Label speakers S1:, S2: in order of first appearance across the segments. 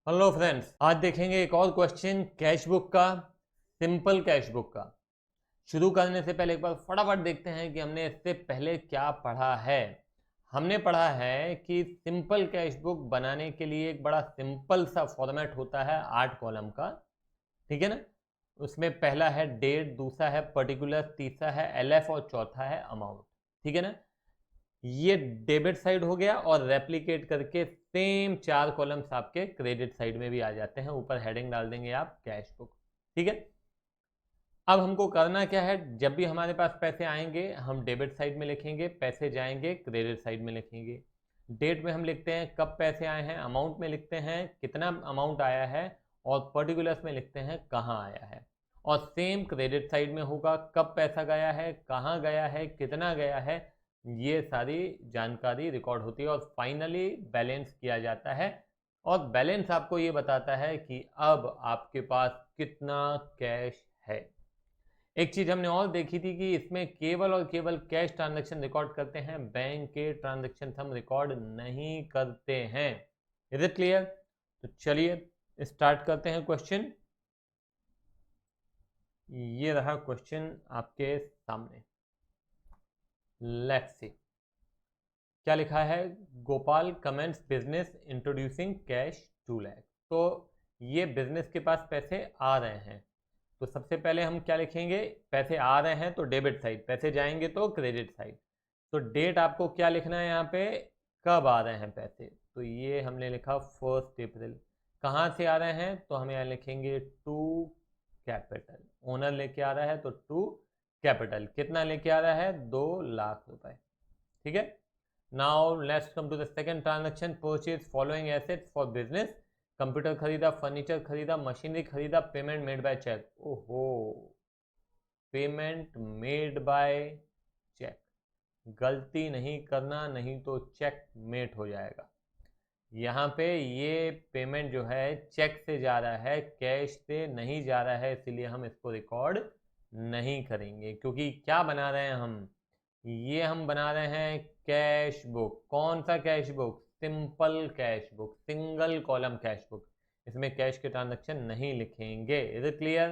S1: Hello friends, आज देखेंगे एक और क्वेश्चन कैश बुक का, सिंपल कैश बुक का। शुरू करने से पहले एक बार फटाफट देखते हैं कि हमने इससे पहले क्या पढ़ा है। हमने पढ़ा है कि सिंपल कैश बुक बनाने के लिए एक बड़ा सिंपल सा फॉर्मेट होता है 8 कॉलम का, ठीक है ना। उसमें पहला है डेट, दूसरा है पर्टिकुलर, तीसरा है एलएफ और चौथा है अमाउंट, ठीक है ना। ये डेबिट साइड हो गया और रेप्लिकेट करके सेम 4 कॉलम्स आपके क्रेडिट साइड में भी आ जाते हैं। ऊपर हेडिंग डाल देंगे आप कैश बुक, ठीक है। अब हमको करना क्या है, जब भी हमारे पास पैसे आएंगे हम डेबिट साइड में लिखेंगे, पैसे जाएंगे क्रेडिट साइड में लिखेंगे। डेट में हम लिखते हैं कब पैसे आए हैं, अमाउंट में लिखते हैं कितना अमाउंट आया है, और पर्टिकुलर्स में लिखते हैं कहाँ आया है। और सेम क्रेडिट साइड में होगा, कब पैसा गया है, कहाँ गया है, कितना गया है, ये सारी जानकारी रिकॉर्ड होती है और फाइनली बैलेंस किया जाता है। और बैलेंस आपको ये बताता है कि अब आपके पास कितना कैश है। एक चीज हमने और देखी थी कि इसमें केवल और केवल कैश ट्रांजैक्शन रिकॉर्ड करते हैं, बैंक के ट्रांजैक्शन हम रिकॉर्ड नहीं करते हैं। Is it clear? तो चलिए स्टार्ट करते हैं क्वेश्चन। ये रहा क्वेश्चन आपके सामने। लेट्स सी क्या लिखा है। Gopal comments business introducing cash 2 lakh. तो ये बिजनेस के पास पैसे आ रहे हैं, तो सबसे पहले हम क्या लिखेंगे, पैसे आ रहे हैं तो डेबिट साइड, पैसे जाएंगे तो क्रेडिट साइड। तो डेट आपको क्या लिखना है यहाँ पे, कब आ रहे हैं पैसे, तो ये हमने लिखा 1 अप्रैल। कहाँ से आ रहे हैं, तो हम यहाँ लिखेंगे टू कैपिटल। ओनर लेके आ रहा है तो टू कैपिटल। कितना लेके आ रहा है, 2 लाख रुपए, ठीक है। Now let's come to the second transaction, purchase following assets for business. Computer खरीदा, फर्नीचर खरीदा, मशीनरी खरीदा, पेमेंट मेड बाय चेक। ओहो, पेमेंट मेड बाय चेक, गलती नहीं करना नहीं तो चेक मेट हो जाएगा। यहाँ पे ये पेमेंट जो है चेक से जा रहा है, कैश से नहीं जा रहा है, इसलिए हम इसको रिकॉर्ड नहीं करेंगे। क्योंकि क्या बना रहे हैं हम बना रहे हैं कैश बुक। कौन सा cash book, simple cash book, single column cash book. इसमें कैश के ट्रांजैक्शन नहीं लिखेंगे। Is it clear?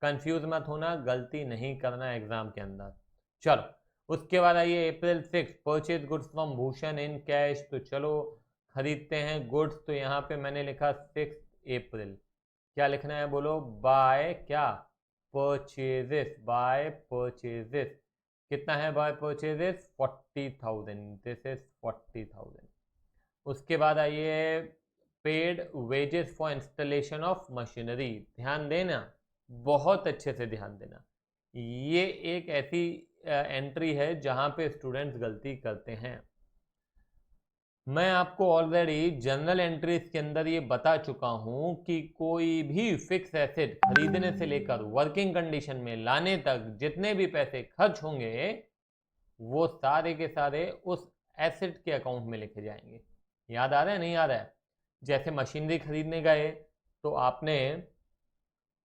S1: कंफ्यूज मत होना, गलती नहीं करना एग्जाम के अंदर। चलो उसके बाद आइए April 6 purchase goods from Bhushan in cash. तो चलो खरीदते हैं गुड्स, तो यहाँ पे मैंने लिखा 6 अप्रैल। क्या लिखना है बोलो, बाय क्या, परचेजेस, बाय परचेजेस। कितना है बाय परचेजेस, 40,000। This is 40,000। उसके बाद आइए paid wages for installation of machinery. ध्यान देना, बहुत अच्छे से ध्यान देना। ये एक ऐसी एंट्री है जहां पे स्टूडेंट्स गलती करते हैं। मैं आपको ऑलरेडी जनरल एंट्रीज के अंदर ये बता चुका हूं कि कोई भी फिक्स एसेट खरीदने से लेकर वर्किंग कंडीशन में लाने तक जितने भी पैसे खर्च होंगे वो सारे के सारे उस एसेट के अकाउंट में लिखे जाएंगे। याद आ रहा है, नहीं आ रहा है? जैसे मशीनरी खरीदने गए तो आपने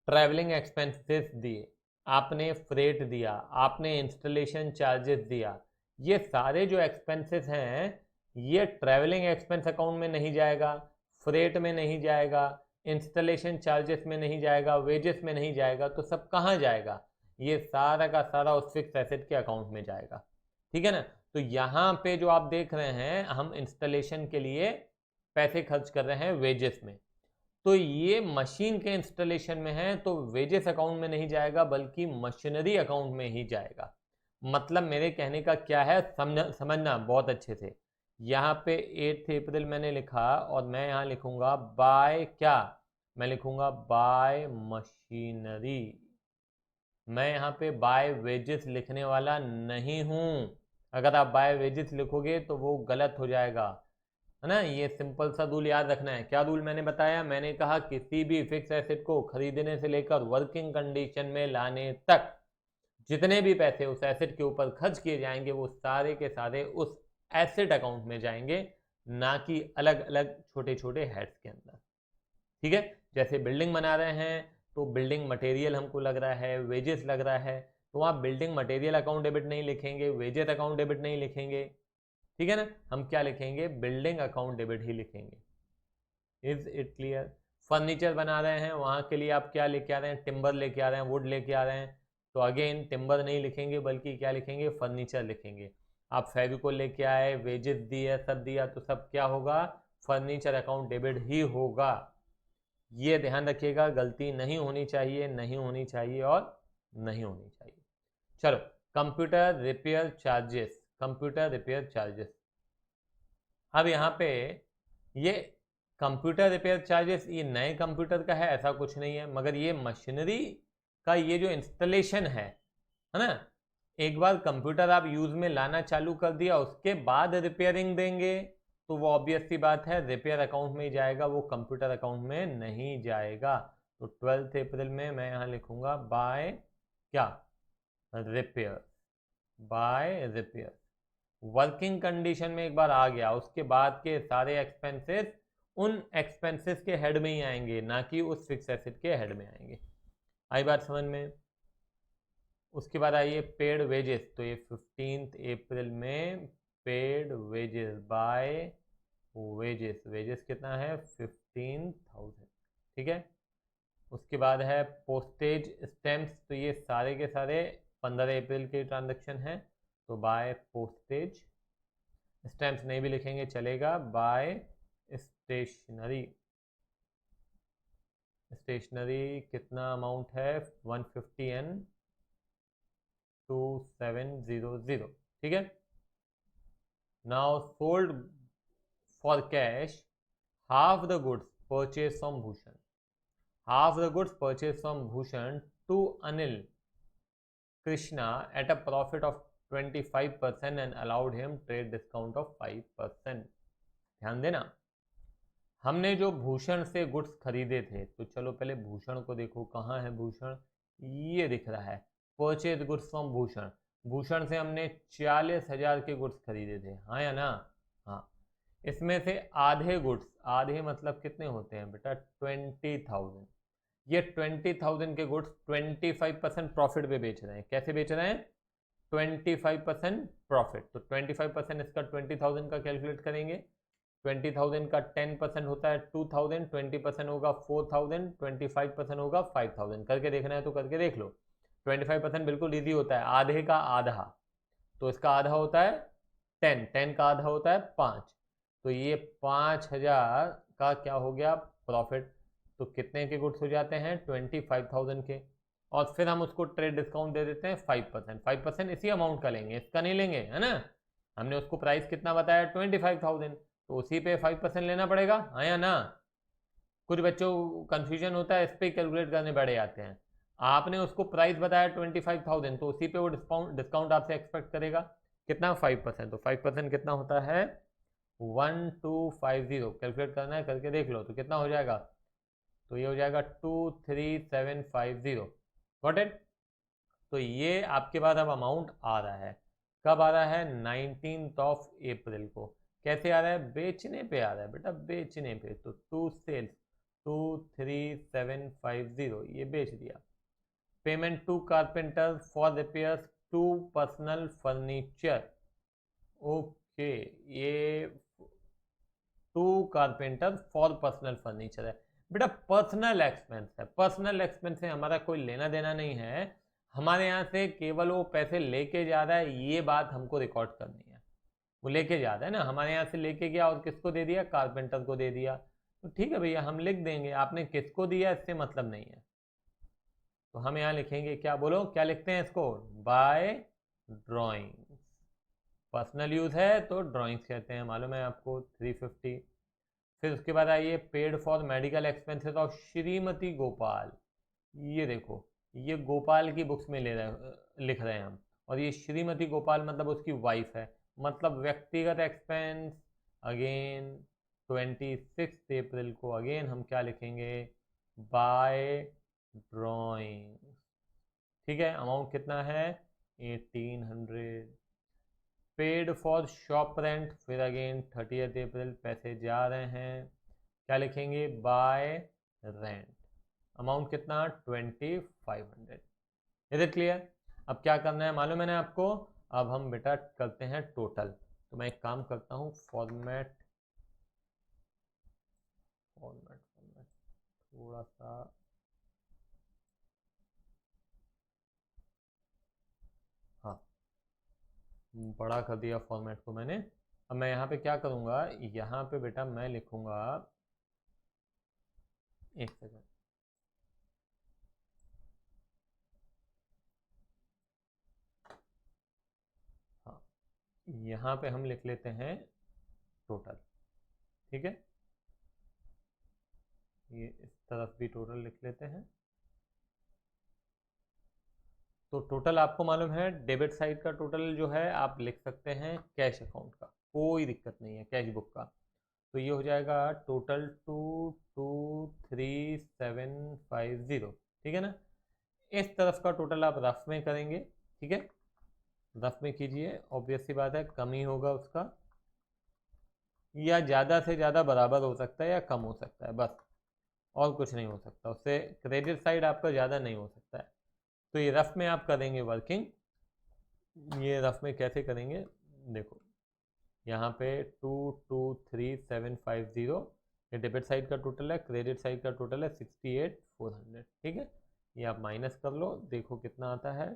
S1: ट्रैवलिंग एक्सपेंसेस दिए, आपने फ्रेट दिया, आपने इंस्टॉलेशन चार्जेस दिया। ये सारे जो एक्सपेंसेस हैं ये ट्रैवलिंग एक्सपेंस अकाउंट में नहीं जाएगा, फ्रेट में नहीं जाएगा, इंस्टॉलेशन चार्जेस में नहीं जाएगा, वेजेस में नहीं जाएगा। तो सब कहाँ जाएगा, ये सारा का सारा उस फिक्स एसेट के अकाउंट में जाएगा, ठीक है ना। तो यहाँ पे जो आप देख रहे हैं हम इंस्टॉलेशन के लिए पैसे खर्च कर रहे हैं वेजेस में, तो ये मशीन के इंस्टॉलेशन में है तो वेजेस अकाउंट में नहीं जाएगा बल्कि मशीनरी अकाउंट में ही जाएगा। मतलब मेरे कहने का क्या है, समझना बहुत अच्छे से। यहाँ पे 8 अप्रैल मैंने लिखा और मैं यहाँ लिखूंगा बाय क्या, मैं लिखूंगा बाय मशीनरी। मैं यहाँ पे बाय वेजेस लिखने वाला नहीं हूँ। अगर आप बाय वेजेस लिखोगे तो वो गलत हो जाएगा, है ना। ये सिंपल सा रूल याद रखना है। क्या रूल मैंने बताया, मैंने कहा किसी भी फिक्स एसेट को खरीदने से लेकर वर्किंग कंडीशन में लाने तक जितने भी पैसे उस एसेट के ऊपर खर्च किए जाएंगे वो सारे के सारे उस एसेट अकाउंट में जाएंगे, ना कि अलग अलग छोटे छोटे हेड्स के अंदर, ठीक है। जैसे बिल्डिंग बना रहे हैं तो बिल्डिंग मटेरियल हमको लग रहा है, वेजेस लग रहा है, तो आप बिल्डिंग मटेरियल अकाउंट डेबिट नहीं लिखेंगे, वेजेस अकाउंट डेबिट नहीं लिखेंगे, ठीक है ना। हम क्या लिखेंगे, बिल्डिंग अकाउंट डेबिट ही लिखेंगे। Is it clear? फर्नीचर बना रहे हैं, वहाँ के लिए आप क्या लेके आ रहे हैं? टिम्बर लेके आ रहे हैं, वुड लेके आ रहे हैं, तो अगेन टिम्बर नहीं लिखेंगे बल्कि क्या लिखेंगे? फर्नीचर लिखेंगे। आप फेविकोल लेके आए, वेजेस दिया, सब दिया, तो सब क्या होगा? फर्नीचर अकाउंट डेबिट ही होगा। ये ध्यान रखिएगा, गलती नहीं होनी चाहिए, नहीं होनी चाहिए और नहीं होनी चाहिए। चलो, computer repair charges, computer repair charges. अब यहाँ पे ये कंप्यूटर रिपेयर चार्जेस ये नए कंप्यूटर का है ऐसा कुछ नहीं है, मगर ये मशीनरी का ये जो इंस्टॉलेशन है ना, एक बार कंप्यूटर आप यूज में लाना चालू कर दिया उसके बाद रिपेयरिंग देंगे तो वो ऑब्वियस सी बात है रिपेयर अकाउंट में ही जाएगा, वो कंप्यूटर अकाउंट में नहीं जाएगा। तो 12 अप्रैल में मैं यहाँ लिखूंगा बाय क्या? Repair, by repair. Working condition में एक बार आ गया उसके बाद के सारे एक्सपेंसेस उन एक्सपेंसेस के हेड में ही आएंगे, ना कि उस फिक्स एसेट के हेड में आएंगे। आई बात समझ में? उसके बाद आइए पेड वेजेस, तो ये 15 अप्रैल में paid wages by wages, wages कितना है? 15,000, ठीक है। उसके बाद है पोस्टेज स्टैम्प्स, तो ये सारे के सारे 15 अप्रैल के ट्रांजैक्शन हैं, तो बाय पोस्टेज स्टैम्प्स नहीं भी लिखेंगे चलेगा। बाय स्टेशनरी, स्टेशनरी कितना अमाउंट है? 150 एंड 2700, ठीक है। Now sold for cash half the goods purchase from Bhushan, half the goods purchased from Bhushan to Anil Krishna at a profit of 25% and allowed him trade discount of 5%। ध्यान देना, हमने जो भूषण से goods खरीदे थे, तो चलो पहले भूषण को देखो, कहाँ है भूषण? ये दिख रहा है, purchase goods from Bhushan. Bhushan से हमने 40,000 के गुड्स खरीदे थे, हाँ या ना? हाँ। इसमें से आधे गुड्स, आधे मतलब कितने होते हैं बेटा? 20,000। ये 20,000 के गुड्स 25% प्रॉफिट पे बेच रहे हैं। कैसे बेच रहे हैं? 25% प्रॉफिट। तो 25% इसका 20,000 का कैलकुलेट करेंगे। 20,000 का 10% होता है 2,000, 20% होगा 4,000, 25% होगा 5,000। करके देखना है तो करके देख लो। 25% बिल्कुल ईजी होता है, आधे का आधा, तो इसका आधा होता है 10, 10 का आधा होता है 5, तो ये 5,000 का क्या हो गया? प्रॉफिट। तो कितने के गुड्स हो जाते हैं? 25,000 के, और फिर हम उसको ट्रेड डिस्काउंट दे देते हैं 5%। 5% इसी अमाउंट का लेंगे, इसका नहीं लेंगे, है ना? हमने उसको प्राइस कितना बताया? 25,000, तो उसी पे 5% लेना पड़ेगा, हाँ या ना? कुछ बच्चों को कन्फ्यूजन होता है, इस पर कैलकुलेट करने बैठे जाते हैं। आपने उसको प्राइस बताया 25,000, तो उसी पे वो डिस्काउंट आपसे एक्सपेक्ट करेगा कितना? 5%। तो 5% कितना होता है? 1250। कैलकुलेट करना है, करके देख लो, तो कितना हो जाएगा? तो ये हो जाएगा 23750। Got it? तो ये आपके पास अब अमाउंट आ रहा है। कब आ रहा है? 19 अप्रैल को। कैसे आ रहा है? बेचने पे आ रहा है बेटा, बेचने पे। तो टू सेल्स 23750, ये बेच दिया। Payment to carpenter for repairs to personal furniture, okay, ये to carpenter for personal furniture है बेटा, पर्सनल एक्सपेंस है। पर्सनल एक्सपेंस से हमारा कोई लेना देना नहीं है, हमारे यहाँ से केवल वो पैसे लेके जा रहा है, ये बात हमको रिकॉर्ड करनी है। वो लेके जा रहा है ना, हमारे यहाँ से लेके गया और किसको दे दिया? कारपेंटर को दे दिया। तो ठीक है भैया, हम लिख देंगे, आपने किसको दिया इससे मतलब नहीं है। तो हम यहाँ लिखेंगे क्या? बोलो क्या लिखते हैं इसको? Bye drawing. पर्सनल यूज है तो ड्रॉइंग्स कहते हैं, मालूम है आपको। 350। फिर उसके बाद आइए paid for medical expenses of Shrimati Gopal. ये देखो, ये गोपाल की बुक्स में लिख रहे हैं हम, और ये श्रीमती गोपाल मतलब उसकी वाइफ है, मतलब व्यक्तिगत एक्सपेंस। अगेन 26 अप्रैल को अगेन हम क्या लिखेंगे? बाय ड्रॉइंग, ठीक है। अमाउंट कितना है? 1800। पेड फॉर शॉप रेंट, फिर अगेन 30 अप्रैल पैसे जा रहे हैं, क्या लिखेंगे? Bye rent. अमाउंट कितना? 2500। Is it clear? अब क्या करना है मालूम है ना आपको? अब हम बेटा करते हैं टोटल। तो मैं एक काम करता हूँ, फॉर्मेट फॉर्मेट थोड़ा सा हाँ बड़ा कर दिया फॉर्मेट को मैंने। अब मैं यहाँ पे क्या करूँगा, यहाँ पे बेटा मैं लिखूँगा, एक सेकंड, हाँ यहाँ पे हम लिख लेते हैं टोटल, ठीक है, ये इस तरफ भी टोटल लिख लेते हैं। तो टोटल आपको मालूम है डेबिट साइड का टोटल जो है आप लिख सकते हैं कैश अकाउंट का, कोई दिक्कत नहीं है, कैश बुक का। तो ये हो जाएगा टोटल 22750, ठीक है ना। इस तरफ का टोटल आप रफ में करेंगे, ठीक है, रफ में कीजिए, ऑब्वियस सी बात है कम ही होगा उसका, या ज़्यादा से ज़्यादा बराबर हो सकता है या कम हो सकता है, बस और कुछ नहीं हो सकता उससे। क्रेडिट साइड आपका ज़्यादा नहीं हो सकता है। तो ये रफ में आप करेंगे वर्किंग, ये रफ में कैसे करेंगे देखो, यहाँ पे 223750 ये डेबिट साइड का टोटल है, क्रेडिट साइड का टोटल है 68400, ठीक है। ये आप माइनस कर लो, देखो कितना आता है,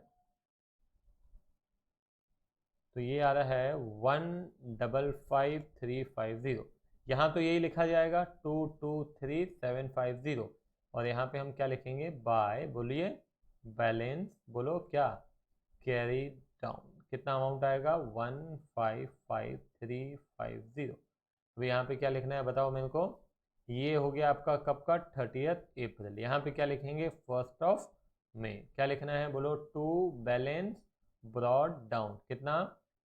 S1: तो ये आ रहा है 155350। यहाँ तो यही लिखा जाएगा 223750, और यहाँ पे हम क्या लिखेंगे, बाय, बोलिए बैलेंस, बोलो क्या, कैरी डाउन, कितना अमाउंट आएगा 155350। अब यहाँ पे क्या लिखना है बताओ मेरे को, ये हो गया आपका कब का, 30 अप्रैल। यहाँ पे क्या लिखेंगे, 1 मई। क्या लिखना है बोलो, टू बैलेंस ब्रॉड डाउन, कितना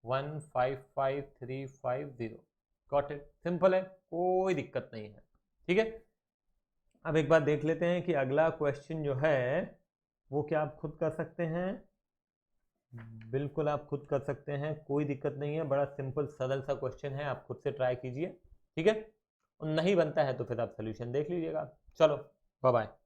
S1: 155350। गॉट इट, सिंपल है, कोई दिक्कत नहीं है, ठीक है। अब एक बार देख लेते हैं कि अगला क्वेश्चन जो है वो क्या आप खुद कर सकते हैं, बिल्कुल आप खुद कर सकते हैं, कोई दिक्कत नहीं है, बड़ा सिंपल सरल सा क्वेश्चन है, आप खुद से ट्राई कीजिए, ठीक है। और नहीं बनता है तो फिर आप सोल्यूशन देख लीजिएगा। चलो बाय बाय।